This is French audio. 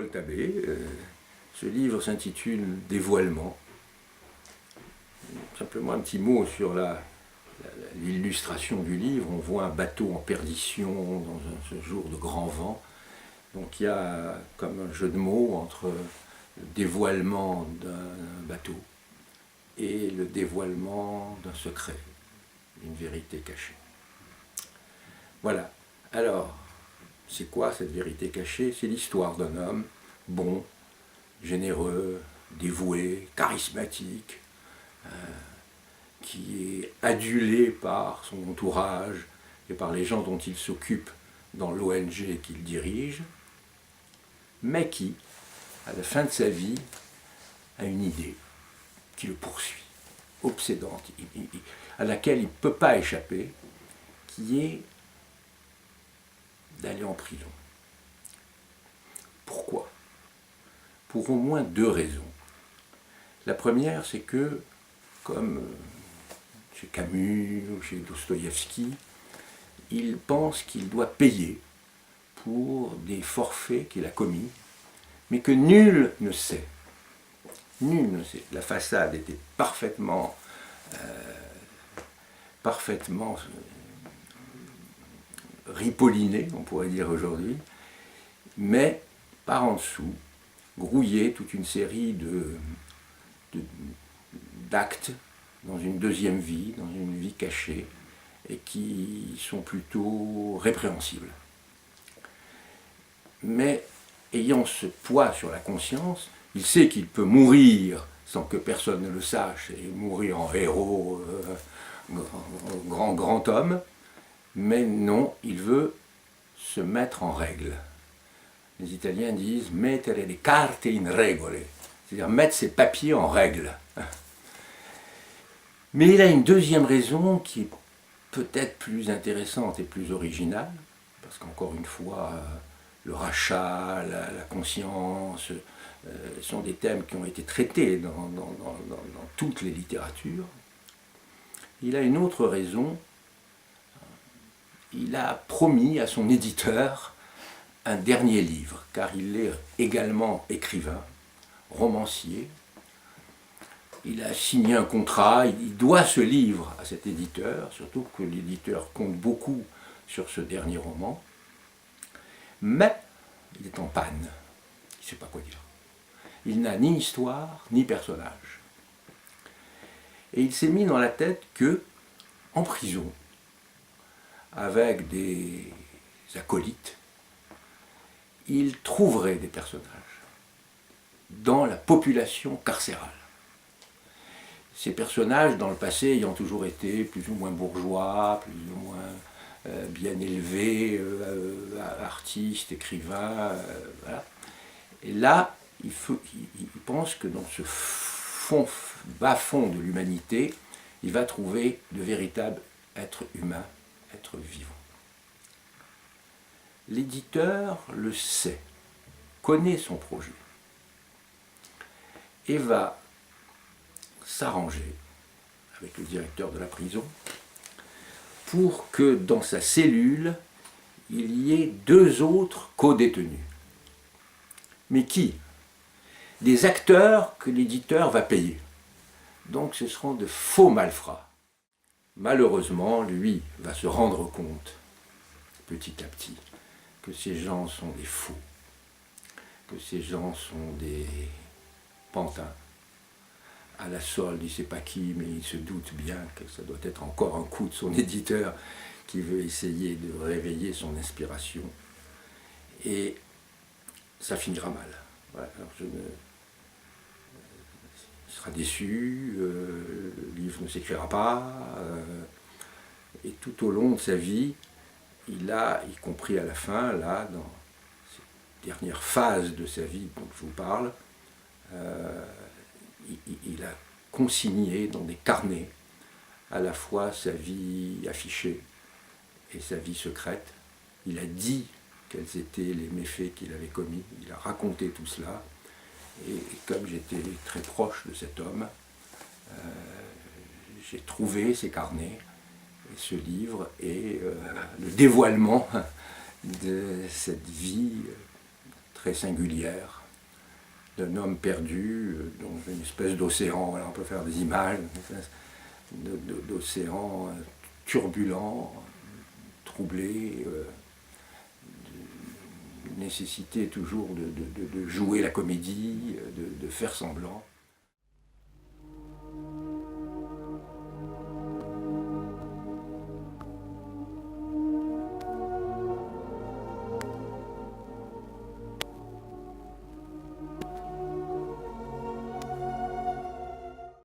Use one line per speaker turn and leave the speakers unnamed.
Paul Tabé. Ce livre s'intitule « Dévoilement ». Simplement un petit mot sur l'illustration du livre. On voit un bateau en perdition dans ce jour de grand vent. Donc il y a comme un jeu de mots entre le dévoilement d'un bateau et le dévoilement d'un secret, d'une vérité cachée. Voilà. Alors, c'est quoi cette vérité cachée? C'est l'histoire d'un homme bon, généreux, dévoué, charismatique, qui est adulé par son entourage et par les gens dont il s'occupe dans l'ONG qu'il dirige, mais qui, à la fin de sa vie, a une idée qui le poursuit, obsédante, à laquelle il ne peut pas échapper, qui est d'aller en prison. Pourquoi? Pour au moins deux raisons. La première, c'est que, comme chez Camus ou chez Dostoïevski, il pense qu'il doit payer pour des forfaits qu'il a commis, mais que nul ne sait. Nul ne sait. La façade était parfaitement ripollinée, on pourrait dire aujourd'hui, mais par en dessous, grouillait toute une série d'actes dans une deuxième vie, dans une vie cachée, et qui sont plutôt répréhensibles. Mais ayant ce poids sur la conscience, il sait qu'il peut mourir sans que personne ne le sache, et mourir en héros, grand homme, mais non, il veut se mettre en règle. Les Italiens disent « mettere le carte in regole », c'est-à-dire mettre ses papiers en règle. Mais il a une deuxième raison qui est peut-être plus intéressante et plus originale, parce qu'encore une fois, le rachat, la conscience, sont des thèmes qui ont été traités dans toutes les littératures. Il a une autre raison. Il a promis à son éditeur un dernier livre, car il est également écrivain, romancier. Il a signé un contrat, il doit ce livre à cet éditeur, surtout que l'éditeur compte beaucoup sur ce dernier roman. Mais il est en panne, il ne sait pas quoi dire. Il n'a ni histoire, ni personnage. Et il s'est mis dans la tête que, en prison, avec des acolytes, il trouverait des personnages dans la population carcérale. Ces personnages, dans le passé, ayant toujours été plus ou moins bourgeois, plus ou moins bien élevés, artistes, écrivains, voilà. Et là, il pense que dans ce bas-fond de l'humanité, il va trouver de véritables êtres humains, êtres vivants. L'éditeur le sait, connaît son projet, et va s'arranger avec le directeur de la prison pour que dans sa cellule, il y ait deux autres co-détenus. Mais qui? Des acteurs que l'éditeur va payer. Donc ce seront de faux malfrats. Malheureusement, lui va se rendre compte, petit à petit, que ces gens sont des faux, que ces gens sont des pantins. À la solde, il ne sait pas qui, mais il se doute bien que ça doit être encore un coup de son éditeur qui veut essayer de réveiller son inspiration. Et ça finira mal. Voilà, alors il sera déçu, le livre ne s'écrira pas, et tout au long de sa vie, il a, y compris à la fin, là, dans cette dernière phase de sa vie dont je vous parle, il a consigné dans des carnets à la fois sa vie affichée et sa vie secrète. Il a dit quels étaient les méfaits qu'il avait commis, il a raconté tout cela, et comme j'étais très proche de cet homme, j'ai trouvé ces carnets, et ce livre, et le dévoilement de cette vie très singulière d'un homme perdu, dans une espèce d'océan, voilà, on peut faire des images, d'océan turbulent, troublé, nécessité toujours de jouer la comédie, de faire semblant.